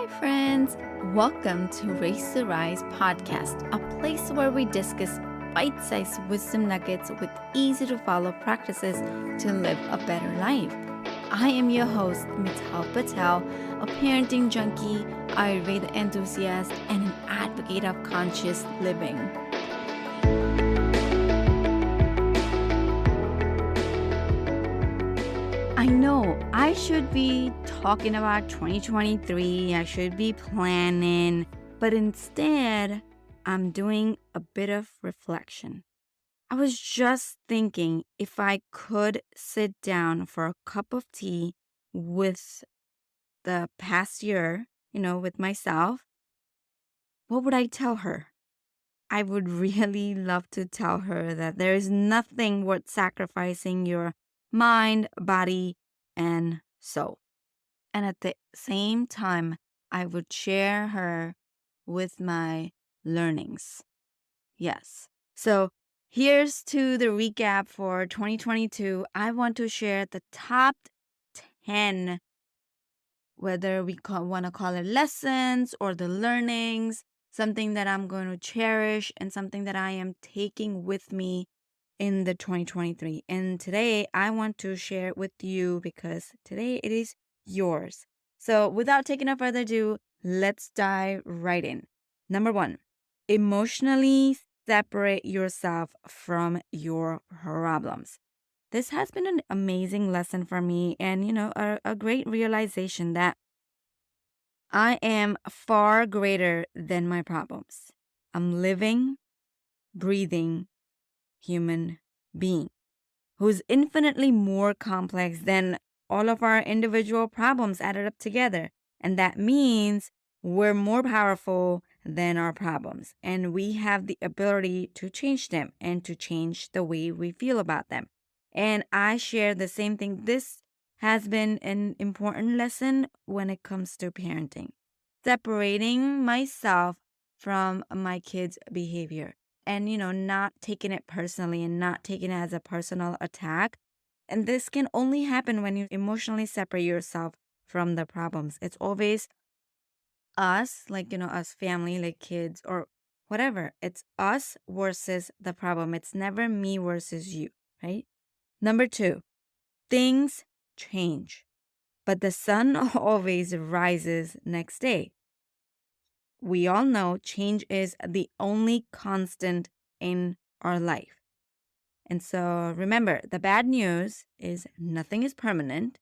Hi, friends. Welcome to Race to Rise podcast, a place where we discuss bite sized wisdom nuggets with easy to follow practices to live a better life. I am your host, Mital Patel, a parenting junkie, Ayurveda enthusiast, and an advocate of conscious living. I know I should be talking about 2023, I should be planning, but instead, I'm doing a bit of reflection. I was just thinking if I could sit down for a cup of tea with the past year, with myself, what would I tell her? I would really love to tell her that there is nothing worth sacrificing your mind, body, and soul. And at the same time, I would share her with my learnings. Yes. So here's to the recap for 2022. I want to share the top 10, whether we want to call it lessons or the learnings, something that I'm going to cherish and something that I am taking with me in the 2023. And today I want to share it with you because today it is yours. So without taking up further ado, let's dive right in. Number one, emotionally separate yourself from your problems. This has been an amazing lesson for me and, a great realization that I am far greater than my problems. I'm living, breathing human being who's infinitely more complex than all of our individual problems added up together. And that means we're more powerful than our problems. And we have the ability to change them and to change the way we feel about them. And I share the same thing. This has been an important lesson when it comes to parenting. Separating myself from my kids' behavior and, not taking it personally and not taking it as a personal attack. And this can only happen when you emotionally separate yourself from the problems. It's always us, like, us family, like kids or whatever. It's us versus the problem. It's never me versus you, right? Number two, things change, but the sun always rises next day. We all know change is the only constant in our life. And so remember, the bad news is nothing is permanent.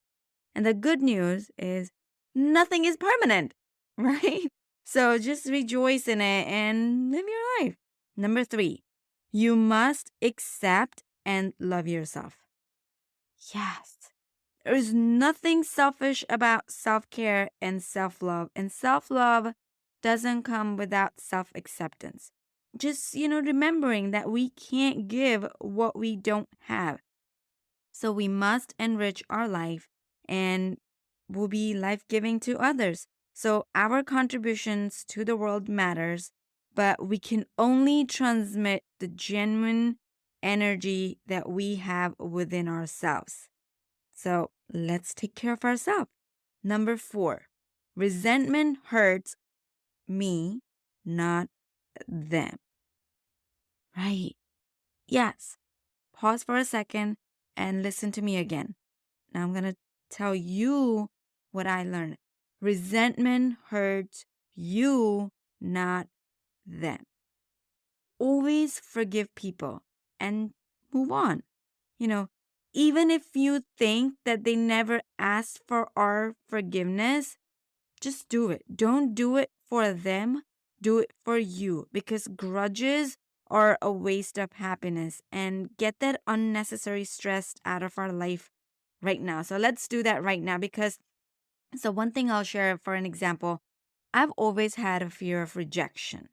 And the good news is nothing is permanent, right? So just rejoice in it and live your life. Number three, you must accept and love yourself. Yes. There is nothing selfish about self-care and self-love. And self-love doesn't come without self-acceptance. Just, remembering that we can't give what we don't have. So we must enrich our life and will be life-giving to others. So our contributions to the world matters, but we can only transmit the genuine energy that we have within ourselves. So let's take care of ourselves. Number four, resentment hurts me, not them. Right. Yes. Pause for a second and listen to me again. Now I'm going to tell you what I learned. Resentment hurts you, not them. Always forgive people and move on. You know, even if you think that they never asked for our forgiveness, just do it. Don't do it for them, do it for you because grudges are a waste of happiness and get that unnecessary stress out of our life right now. So let's do that right now because one thing I'll share for an example, I've always had a fear of rejection.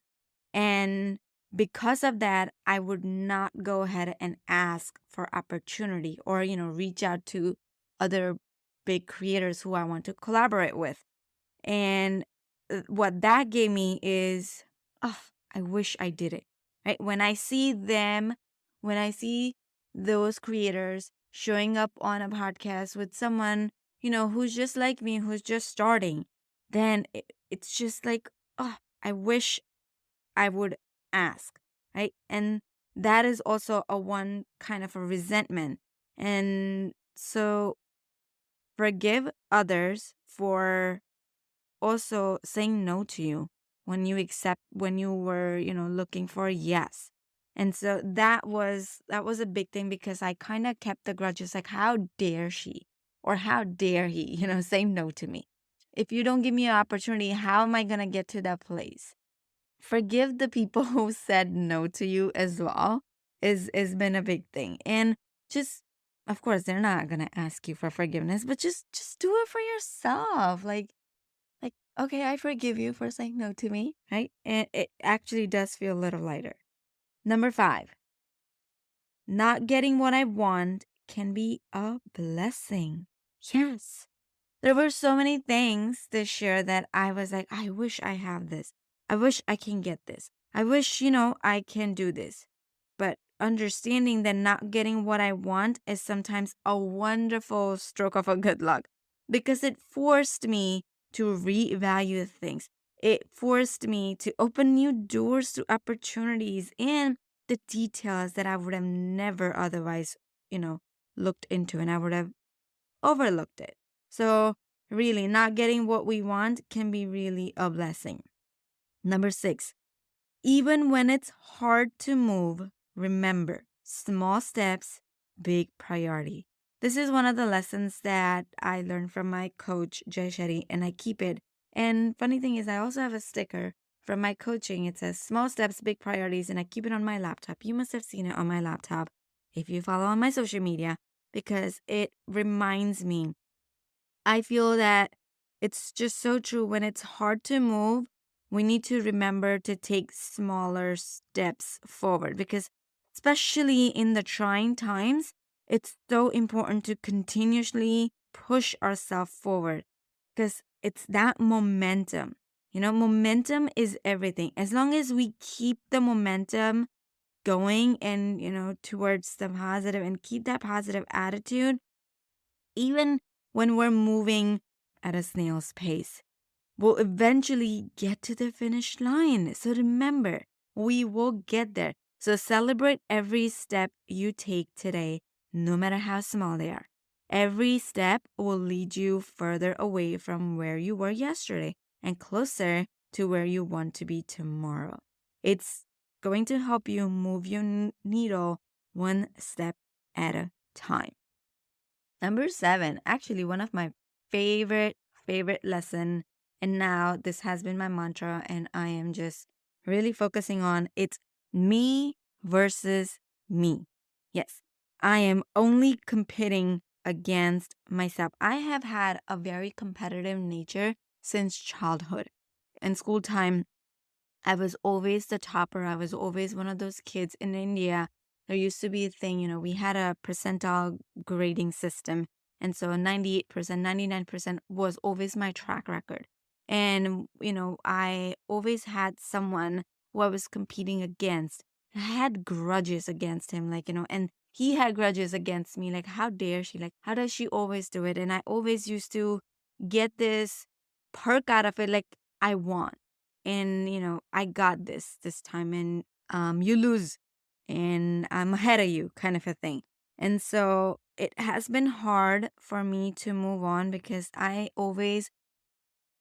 And because of that, I would not go ahead and ask for opportunity or, reach out to other big creators who I want to collaborate with. And what that gave me is, oh, I wish I did it. Right? When I see them, when I see those creators showing up on a podcast with someone, who's just like me, who's just starting, then it's just like, oh, I wish I would ask, right? And that is also a one kind of a resentment. And so forgive others for also saying no to you when you were, looking for a yes. And so that was a big thing because I kind of kept the grudges like, how dare she or how dare he, say no to me. If you don't give me an opportunity, how am I going to get to that place? Forgive the people who said no to you as well is been a big thing. And just, of course, they're not going to ask you for forgiveness, but just do it for yourself. Like, okay, I forgive you for saying no to me, right? And it actually does feel a little lighter. Number 5, not getting what I want can be a blessing. Yes. There were so many things this year that I was like, I wish I have this. I wish I can get this. I wish, I can do this. But understanding that not getting what I want is sometimes a wonderful stroke of a good luck because it forced me to reevaluate things. It forced me to open new doors to opportunities and the details that I would have never otherwise, looked into, and I would have overlooked it. So, really, not getting what we want can be really a blessing. Number 6, even when it's hard to move, remember small steps, big priority. This is one of the lessons that I learned from my coach, Jay Shetty, and I keep it. And funny thing is, I also have a sticker from my coaching. It says small steps, big priorities, and I keep it on my laptop. You must have seen it on my laptop if you follow on my social media because it reminds me. I feel that it's just so true. When it's hard to move, we need to remember to take smaller steps forward because, especially in the trying times, it's so important to continuously push ourselves forward because it's that momentum. Momentum is everything. As long as we keep the momentum going and, towards the positive and keep that positive attitude, even when we're moving at a snail's pace, we'll eventually get to the finish line. So remember, we will get there. So celebrate every step you take today, no matter how small they are. Every step will lead you further away from where you were yesterday and closer to where you want to be tomorrow. It's going to help you move your needle one step at a time. Number 7, actually one of my favorite lesson, and now this has been my mantra, and I am just really focusing on it's me versus me. Yes, I am only competing against myself. I have had a very competitive nature since childhood. In school time, I was always the topper. I was always one of those kids in India. There used to be a thing, we had a percentile grading system. And so 98%, 99% was always my track record. And, I always had someone who I was competing against. I had grudges against him, and he had grudges against me. Like, how dare she? Like, how does she always do it? And I always used to get this perk out of it. Like, I won and I got this time, and you lose and I'm ahead of you, kind of a thing. And so it has been hard for me to move on because I always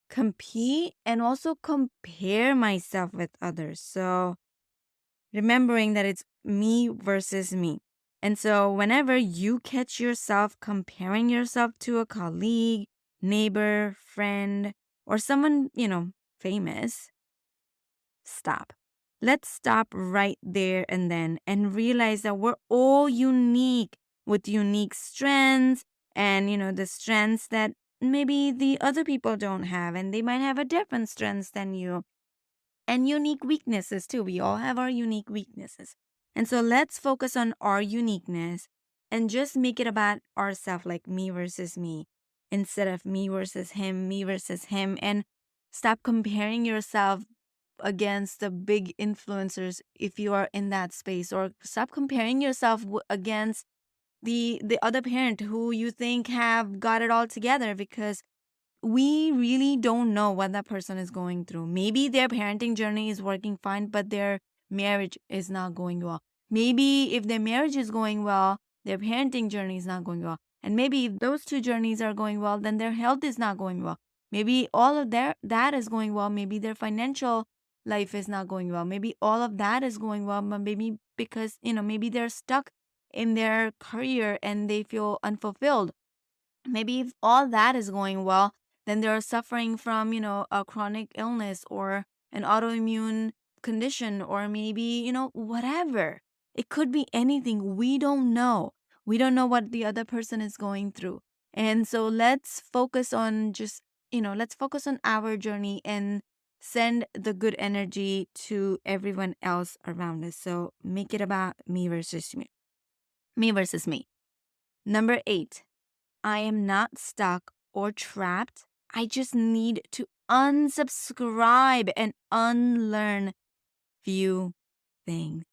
compete and also compare myself with others. So remembering that it's me versus me. And so whenever you catch yourself comparing yourself to a colleague, neighbor, friend, or someone, famous, stop. Let's stop right there and then and realize that we're all unique with unique strengths and, the strengths that maybe the other people don't have, and they might have a different strengths than you, and unique weaknesses too. We all have our unique weaknesses. And so let's focus on our uniqueness and just make it about ourselves, like me versus me, instead of me versus him, and stop comparing yourself against the big influencers if you are in that space, or stop comparing yourself against the other parent who you think have got it all together, because we really don't know what that person is going through. Maybe their parenting journey is working fine, but their marriage is not going well. Maybe if their marriage is going well, their parenting journey is not going well. And maybe if those two journeys are going well, then their health is not going well. Maybe all of that is going well. Maybe their financial life is not going well. Maybe all of that is going well, but maybe because, maybe they're stuck in their career and they feel unfulfilled. Maybe if all that is going well, then they're suffering from, a chronic illness or an autoimmune condition, or maybe, whatever. It could be anything. We don't know. We don't know what the other person is going through. And so let's focus on let's focus on our journey and send the good energy to everyone else around us. So make it about me versus me. Me versus me. Number 8. I am not stuck or trapped. I just need to unsubscribe and unlearn few things.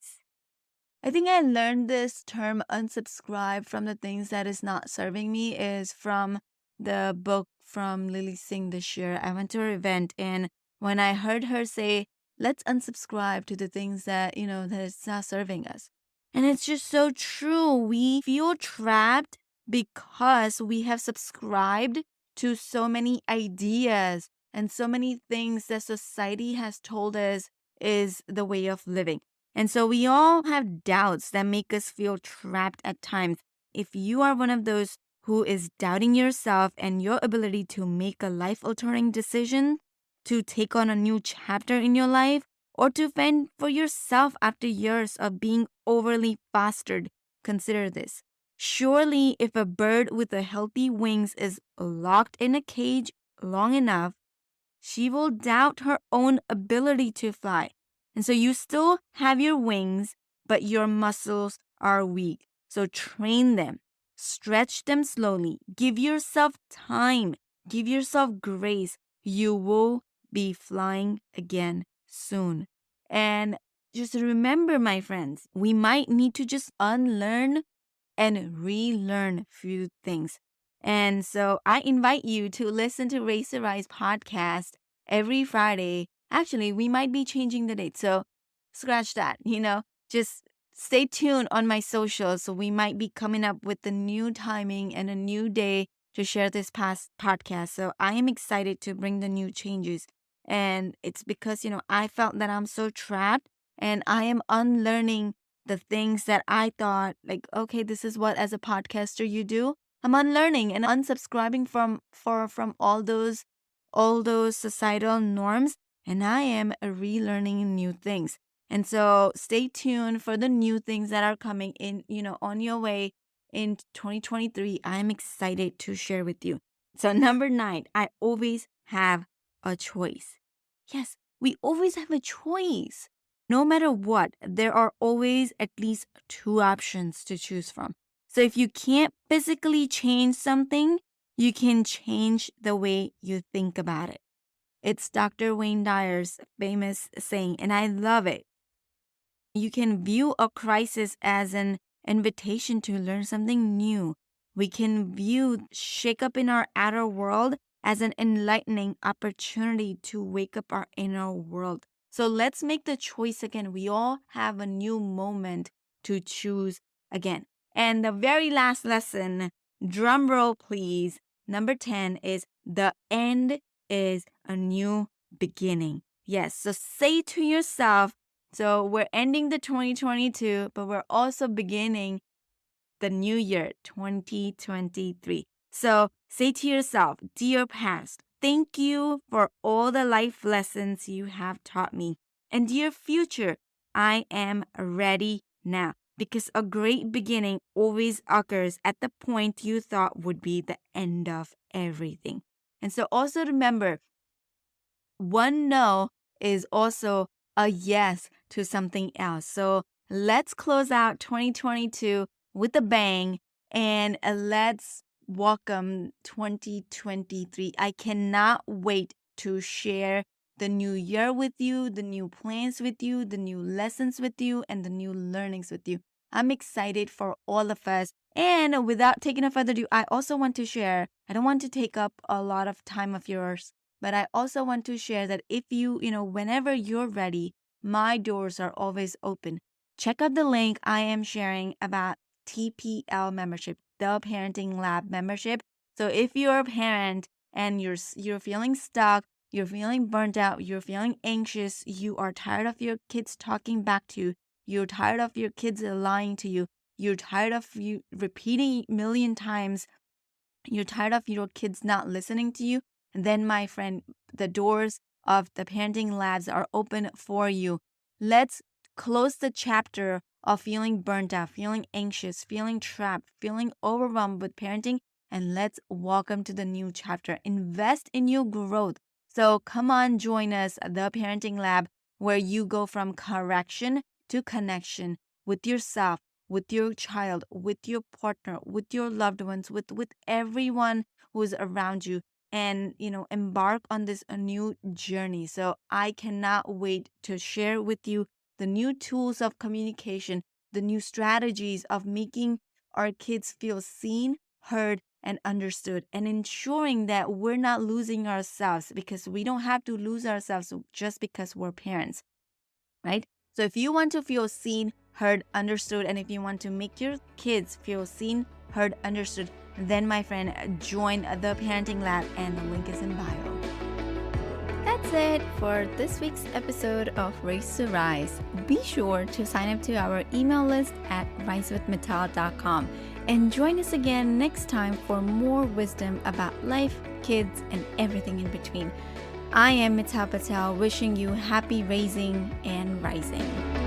I think I learned this term unsubscribe from the things that is not serving me is from the book from Lily Singh this year. I went to her event, and when I heard her say, let's unsubscribe to the things that is not serving us. And it's just so true. We feel trapped because we have subscribed to so many ideas and so many things that society has told us is the way of living. And so we all have doubts that make us feel trapped at times. If you are one of those who is doubting yourself and your ability to make a life altering decision, to take on a new chapter in your life, or to fend for yourself after years of being overly fostered, consider this. Surely, if a bird with a healthy wings is locked in a cage long enough, she will doubt her own ability to fly. And so you still have your wings, but your muscles are weak. So train them, stretch them slowly, give yourself time, give yourself grace. You will be flying again soon. And just remember, my friends, we might need to just unlearn and relearn few things. And so I invite you to listen to Race to Rise podcast every Friday. Actually, we might be changing the date. So scratch that. Just stay tuned on my socials. So we might be coming up with a new timing and a new day to share this past podcast. So I am excited to bring the new changes. And it's because, I felt that I'm so trapped and I am unlearning the things that I thought, like, okay, this is what as a podcaster you do. I'm unlearning and unsubscribing from all those societal norms, and I am relearning new things. And so stay tuned for the new things that are coming in, on your way in 2023. I'm excited to share with you. So number 9, I always have a choice. Yes, we always have a choice. No matter what, there are always at least 2 options to choose from. So if you can't physically change something, you can change the way you think about it. It's Dr. Wayne Dyer's famous saying, and I love it. You can view a crisis as an invitation to learn something new. We can view shake up in our outer world as an enlightening opportunity to wake up our inner world. So let's make the choice again. We all have a new moment to choose again. And the very last lesson, drum roll please, number 10 is the end is a new beginning. Yes, so say to yourself, so we're ending the 2022, but we're also beginning the new year, 2023. So say to yourself, dear past, thank you for all the life lessons you have taught me. And dear future, I am ready now. Because a great beginning always occurs at the point you thought would be the end of everything. And so also remember, one no is also a yes to something else. So let's close out 2022 with a bang and let's welcome 2023. I cannot wait to share the new year with you, the new plans with you, the new lessons with you, and the new learnings with you. I'm excited for all of us. And without taking a further ado, I also want to share, I don't want to take up a lot of time of yours, but I also want to share that if whenever you're ready, my doors are always open. Check out the link I am sharing about TPL membership, the Parenting Lab membership. So if you're a parent and you're feeling stuck, you're feeling burnt out, you're feeling anxious, you are tired of your kids talking back to you, you're tired of your kids lying to you, you're tired of you repeating a million times, you're tired of your kids not listening to you, then my friend, the doors of the parenting labs are open for you. Let's close the chapter of feeling burnt out, feeling anxious, feeling trapped, feeling overwhelmed with parenting, and let's welcome to the new chapter. Invest in your growth. So come on, join us at the parenting lab where you go from correction to connection with yourself, with your child, with your partner, with your loved ones, with everyone who's around you, and embark on this a new journey. So I cannot wait to share with you the new tools of communication, the new strategies of making our kids feel seen, heard, and understood, and ensuring that we're not losing ourselves, because we don't have to lose ourselves just because we're parents, right? So if you want to feel seen, heard, understood, and if you want to make your kids feel seen, heard, understood, then my friend, join the Parenting Lab, and the link is in bio. That's it for this week's episode of Race to Rise. Be sure to sign up to our email list at risewithmittal.com and join us again next time for more wisdom about life, kids, and everything in between. I am Mittal Patel, wishing you happy raising and rising.